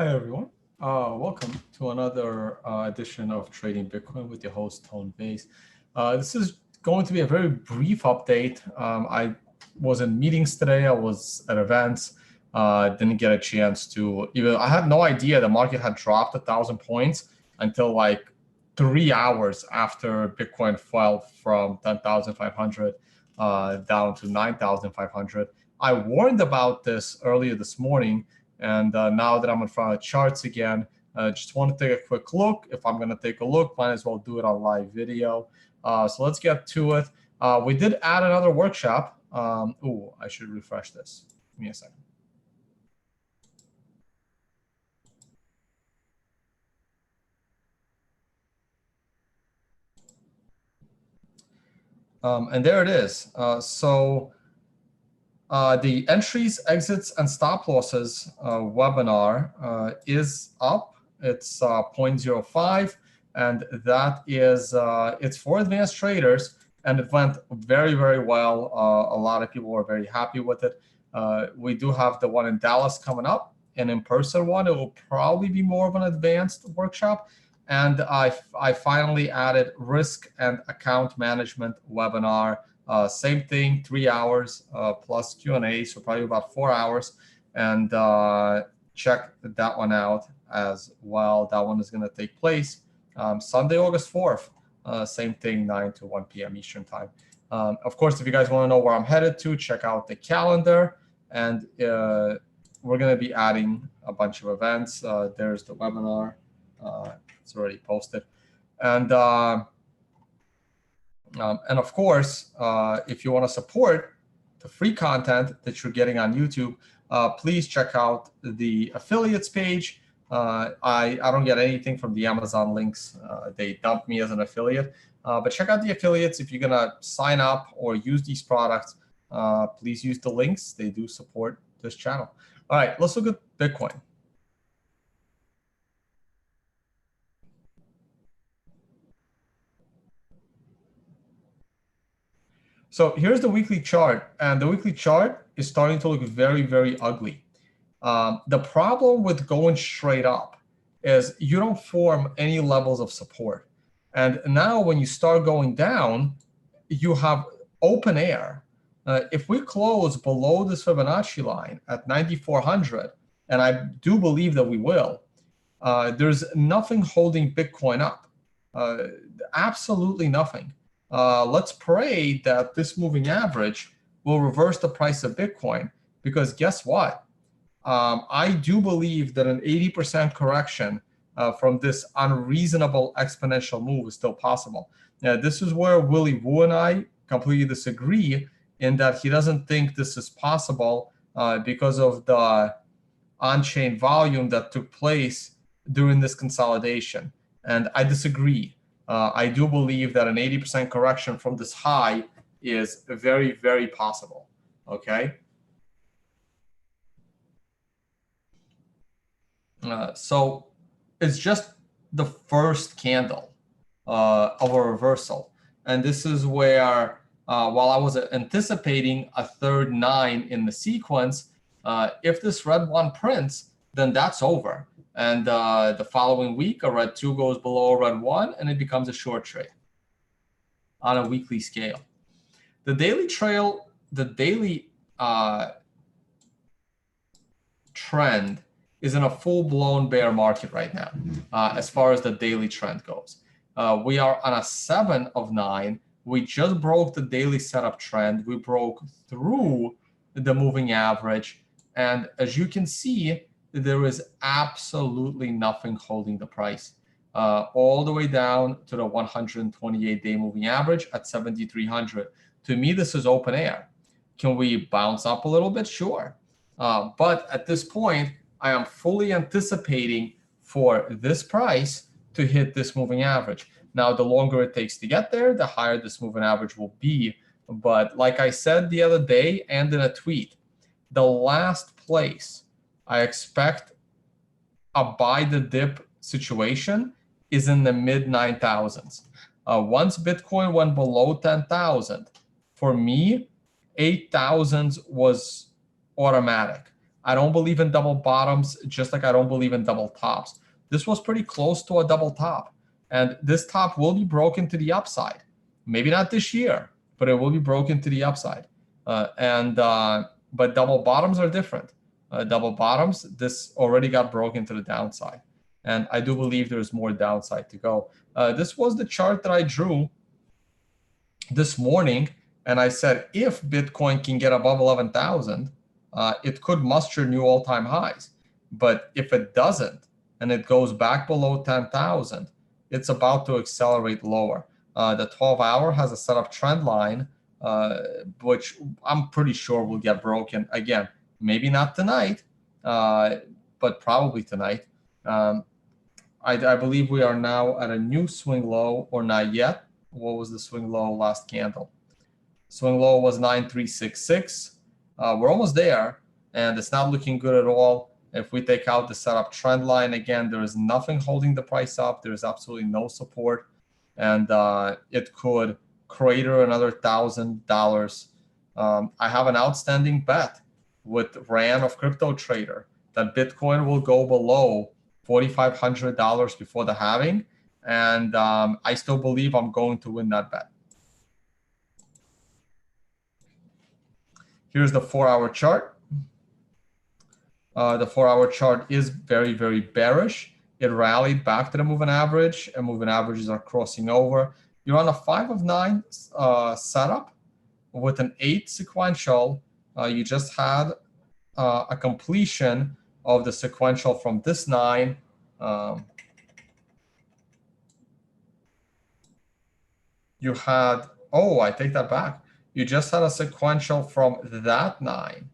Hi, everyone. Welcome to another edition of Trading Bitcoin with your host, Tone Base. This is going to be a very brief update. I was in meetings today. I was at events. Didn't get a chance to even, I had no idea the market had dropped 1,000 points until like 3 hours after Bitcoin fell from 10,500 down to 9,500. I warned about this earlier this morning. And now that I'm in front of charts again, just want to take a quick look. If I'm going to take a look, might as well do it on live video. So let's get to it. We did add another workshop. I should refresh this. Give me a second. And there it is. The entries, exits, and stop losses webinar is up. It's 0.05, and that is it's for advanced traders, and it went very, very well. A lot of people were very happy with it. We do have the one in Dallas coming up, an in-person one. It will probably be more of an advanced workshop. And I finally added risk and account management webinar. Same thing, 3 hours plus Q&A, so probably about 4 hours. And check that one out as well. That one is going to take place Sunday, August 4th. Same thing, 9 to 1 p.m. Eastern time. Of course, if you guys want to know where I'm headed to, check out the calendar. And we're going to be adding a bunch of events. There's the webinar. It's already posted. And of course, if you want to support the free content that you're getting on YouTube, please check out the affiliates page. I don't get anything from the Amazon links. They dump me as an affiliate. But check out the affiliates. If you're going to sign up or use these products, please use the links. They do support this channel. All right, let's look at Bitcoin. So here's the weekly chart, and the weekly chart is starting to look very, very ugly. The problem with going straight up is you don't form any levels of support. And now when you start going down, you have open air. If we close below this Fibonacci line at 9,400, and I do believe that we will, there's nothing holding Bitcoin up. Absolutely nothing. Let's pray that this moving average will reverse the price of Bitcoin, because guess what? I do believe that an 80% correction from this unreasonable exponential move is still possible. Now, this is where Willy Woo and I completely disagree, in that he doesn't think this is possible because of the on-chain volume that took place during this consolidation. And I disagree. I do believe that an 80% correction from this high is very, very possible. Okay. So it's just the first candle of a reversal. And this is where, while I was anticipating a third 9 in the sequence, if this red 1 prints, then that's over. And the following week, a red 2 goes below a red 1, and it becomes a short trade on a weekly scale. The daily trend is in a full-blown bear market right now, as far as the daily trend goes. We are on a 7 of 9. We just broke the daily setup trend. We broke through the moving average. And as you can see, there is absolutely nothing holding the price all the way down to the 128-day moving average at 7,300. To me, this is open air. Can we bounce up a little bit? Sure. But at this point, I am fully anticipating for this price to hit this moving average. Now, the longer it takes to get there, the higher this moving average will be. But like I said the other day and in a tweet, the last place I expect a buy the dip situation is in the mid 9,000s. Once Bitcoin went below 10,000, for me, 8,000s was automatic. I don't believe in double bottoms, just like I don't believe in double tops. This was pretty close to a double top, and this top will be broken to the upside. Maybe not this year, but it will be broken to the upside. But double bottoms are different. Double bottoms, this already got broken to the downside. And I do believe there's more downside to go. This was the chart that I drew this morning. And I said, if Bitcoin can get above 11,000, it could muster new all-time highs. But if it doesn't, and it goes back below 10,000, it's about to accelerate lower. The 12-hour has a setup trend line, which I'm pretty sure will get broken again. Maybe not tonight, but probably tonight. I believe we are now at a new swing low, or not yet. What was the swing low last candle? Swing low was 9366. We're almost there, and it's not looking good at all. If we take out the setup trend line, again, there is nothing holding the price up. There is absolutely no support, and it could crater another $1,000. I have an outstanding bet with Ran of Crypto Trader that Bitcoin will go below $4,500 before the halving, and I still believe I'm going to win that bet. Here's the 4-hour chart. The 4-hour chart is very, very bearish. It rallied back to the moving average, and moving averages are crossing over. You're on a 5 of 9 setup with an 8 sequential. You just had a completion of the sequential from this 9. You had, oh, I take that back. You just had a sequential from that 9.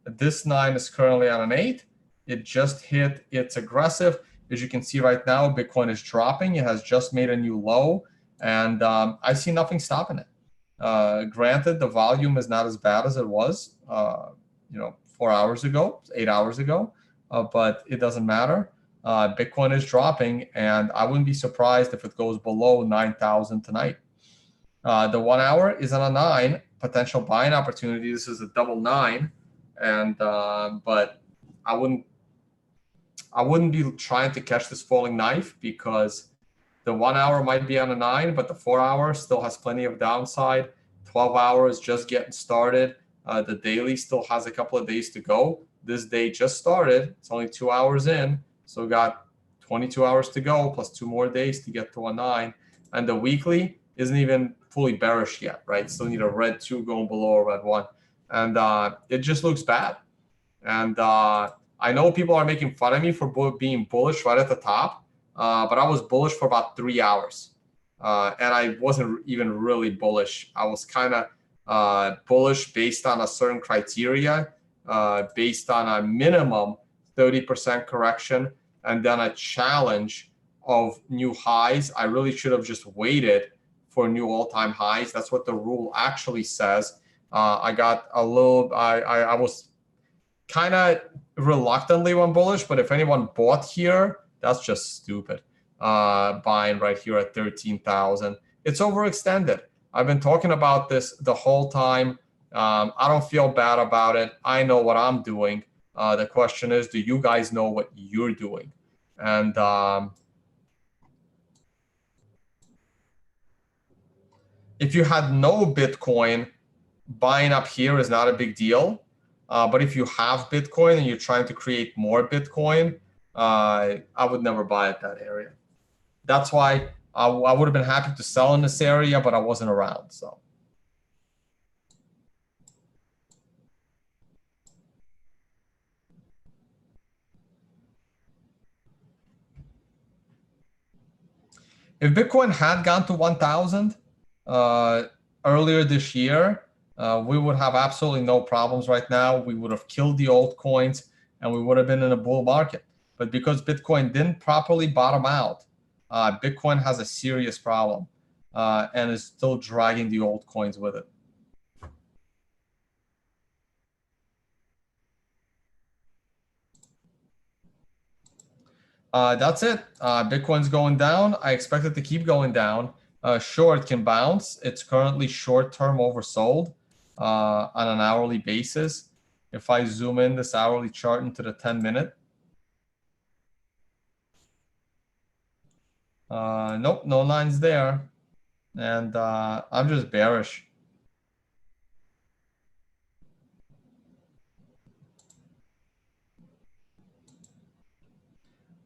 This 9 is currently on an 8. It just hit its aggressive. As you can see right now, Bitcoin is dropping. It has just made a new low, and I see nothing stopping it. Granted, the volume is not as bad as it was, 4 hours ago, 8 hours ago, but it doesn't matter. Bitcoin is dropping, and I wouldn't be surprised if it goes below 9,000 tonight. The 1 hour is on a 9, potential buying opportunity. This is a double 9, and but I wouldn't be trying to catch this falling knife, because the 1 hour might be on a 9, but the 4 hour still has plenty of downside. 12 hours just getting started. The daily still has a couple of days to go. This day just started. It's only 2 hours in, so we got 22 hours to go, plus 2 more days to get to a 9. And the weekly isn't even fully bearish yet, right? Still need a red 2 going below a red 1. And it just looks bad. And I know people are making fun of me for being bullish right at the top, but I was bullish for about 3 hours. And I wasn't even really bullish. I was kind of bullish based on a certain criteria, based on a minimum 30% correction, and then a challenge of new highs. I really should have just waited for new all-time highs. That's what the rule actually says. I was kind of reluctantly went bullish, but if anyone bought here, that's just stupid. Buying right here at 13,000. It's overextended. I've been talking about this the whole time. I don't feel bad about it. I know what I'm doing. The question is, do you guys know what you're doing? And if you had no Bitcoin, buying up here is not a big deal. But if you have Bitcoin and you're trying to create more Bitcoin, I would never buy at that area. That's why I would have been happy to sell in this area, but I wasn't around. So if Bitcoin had gone to 1,000 earlier this year, we would have absolutely no problems right now. We would have killed the altcoins, and we would have been in a bull market. But because Bitcoin didn't properly bottom out, Bitcoin has a serious problem and is still dragging the altcoins with it. That's it. Bitcoin's going down. I expect it to keep going down. Short can bounce. It's currently short-term oversold on an hourly basis. If I zoom in this hourly chart into the 10-minute, nope, no lines there. And I'm just bearish.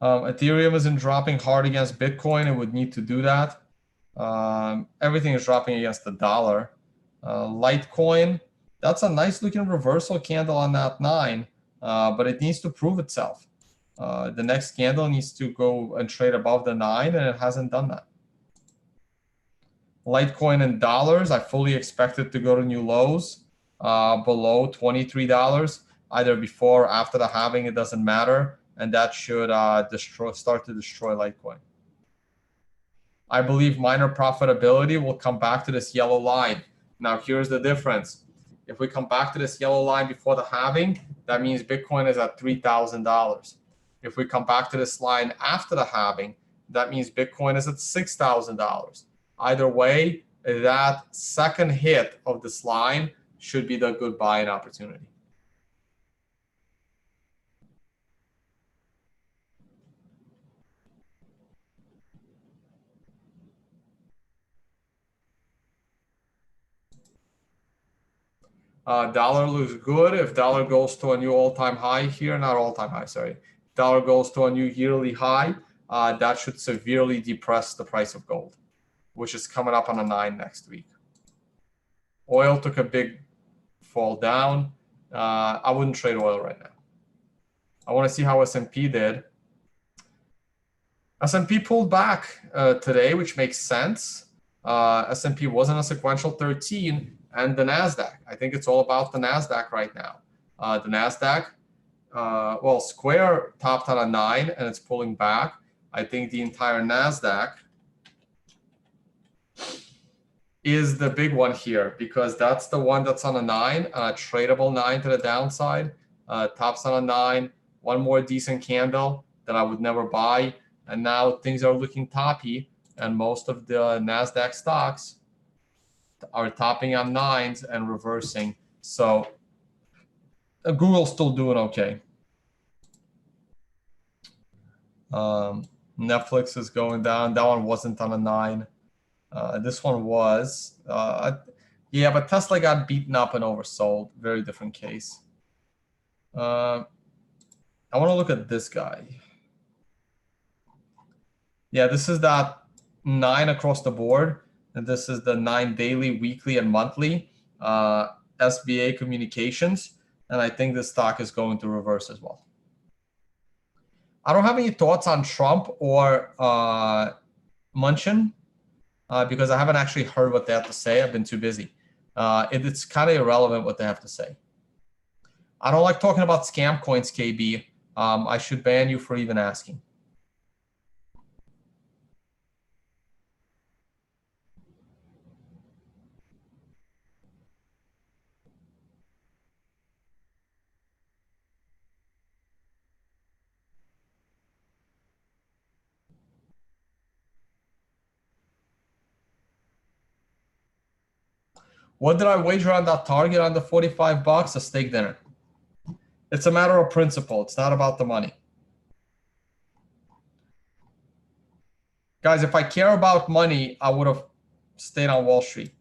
Ethereum isn't dropping hard against Bitcoin. It would need to do that. Everything is dropping against the dollar. Litecoin, that's a nice looking reversal candle on that 9, but it needs to prove itself. The next candle needs to go and trade above the 9, and it hasn't done that. Litecoin in dollars, I fully expect it to go to new lows below $23, either before or after the halving, it doesn't matter. And that should start to destroy Litecoin. I believe miner profitability will come back to this yellow line. Now, here's the difference. If we come back to this yellow line before the halving, that means Bitcoin is at $3,000. If we come back to this line after the halving, that means Bitcoin is at $6,000. Either way, that second hit of this line should be the good buying opportunity. Dollar looks good. If dollar goes to a new all-time high here, not all-time high, sorry. Dollar goes to a new yearly high, that should severely depress the price of gold, which is coming up on a 9 next week. Oil took a big fall down. I wouldn't trade oil right now. I want to see how S&P did. S&P pulled back today, which makes sense. S&P wasn't a sequential 13, and the NASDAQ. I think it's all about the NASDAQ right now. The NASDAQ, well, Square topped on a 9, and it's pulling back. I think the entire NASDAQ is the big one here, because that's the one that's on a 9, a tradable 9 to the downside. Tops on a 9, one more decent candle that I would never buy. And now things are looking toppy, and most of the NASDAQ stocks are topping on 9s and reversing. So Google's still doing okay. Netflix is going down. That one wasn't on a 9. This one was. Yeah, but Tesla got beaten up and oversold. Very different case. I want to look at this guy. Yeah, this is that 9 across the board. And this is the 9 daily, weekly, and monthly SBA communications. And I think this stock is going to reverse as well. I don't have any thoughts on Trump or Munchin because I haven't actually heard what they have to say. I've been too busy. It's kind of irrelevant what they have to say. I don't like talking about scam coins, KB. I should ban you for even asking. What did I wager on that target on the 45 bucks? A steak dinner. It's a matter of principle. It's not about the money. Guys, if I care about money, I would have stayed on Wall Street.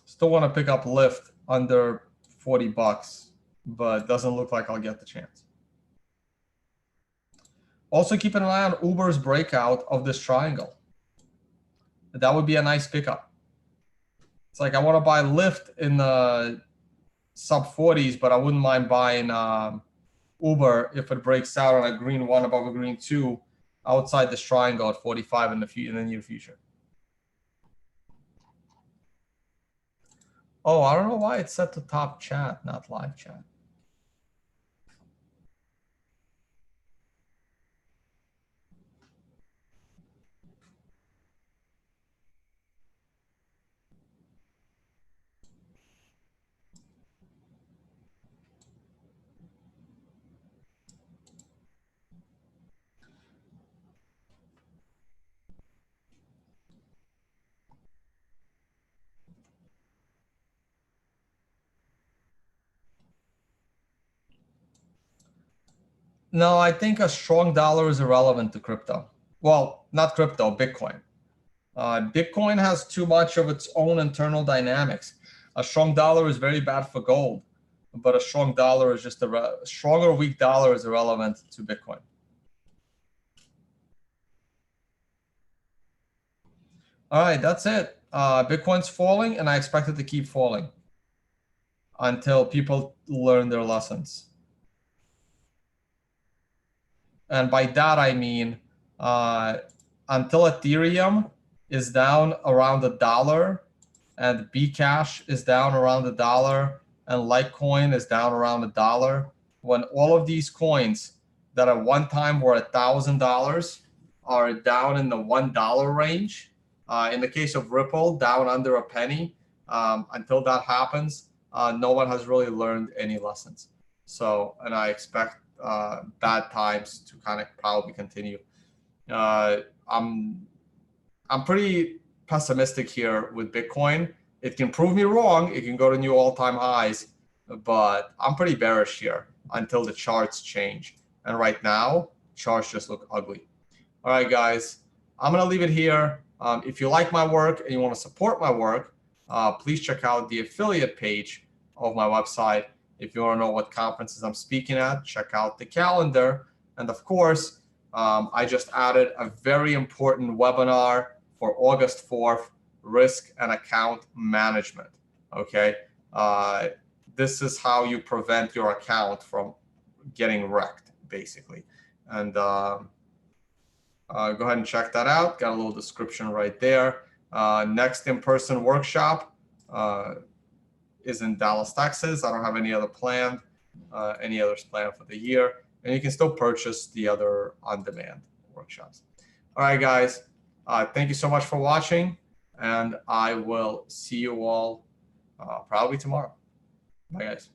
Still want to pick up Lyft under 40 bucks, but doesn't look like I'll get the chance. Also keep an eye on Uber's breakout of this triangle. That would be a nice pickup. It's like I want to buy Lyft in the sub 40s, but I wouldn't mind buying Uber if it breaks out on a green 1 above a green 2 outside this triangle at 45 in the near future. Oh, I don't know why it's set to top chat, not live chat. No, I think a strong dollar is irrelevant to crypto. Well, not crypto, Bitcoin. Bitcoin has too much of its own internal dynamics. A strong dollar is very bad for gold, but a strong dollar is just a strong or weak dollar is irrelevant to Bitcoin. All right, that's it. Bitcoin's falling, and I expect it to keep falling until people learn their lessons. And by that, I mean uh, until Ethereum is down around $1 and Bcash is down around $1 and Litecoin is down around $1, when all of these coins that at one time were $1,000 are down in the $1 range. In the case of Ripple, down under a penny. Until that happens, no one has really learned any lessons. So, and I expect bad times to kind of probably continue. I'm pretty pessimistic here with Bitcoin. It can prove me wrong. It can go to new all-time highs, but I'm pretty bearish here until the charts change. And right now, charts just look ugly. All right, guys, I'm gonna leave it here. If you like my work and you want to support my work, please check out the affiliate page of my website. If you want to know what conferences I'm speaking at, check out the calendar. And of course, I just added a very important webinar for August 4th, risk and account management. Okay. This is how you prevent your account from getting wrecked, basically. And go ahead and check that out. Got a little description right there. Next in-person workshop is in Dallas, Texas. I don't have any other planned, any others planned for the year. And you can still purchase the other on-demand workshops. All right, guys. Thank you so much for watching. And I will see you all probably tomorrow. Bye, guys.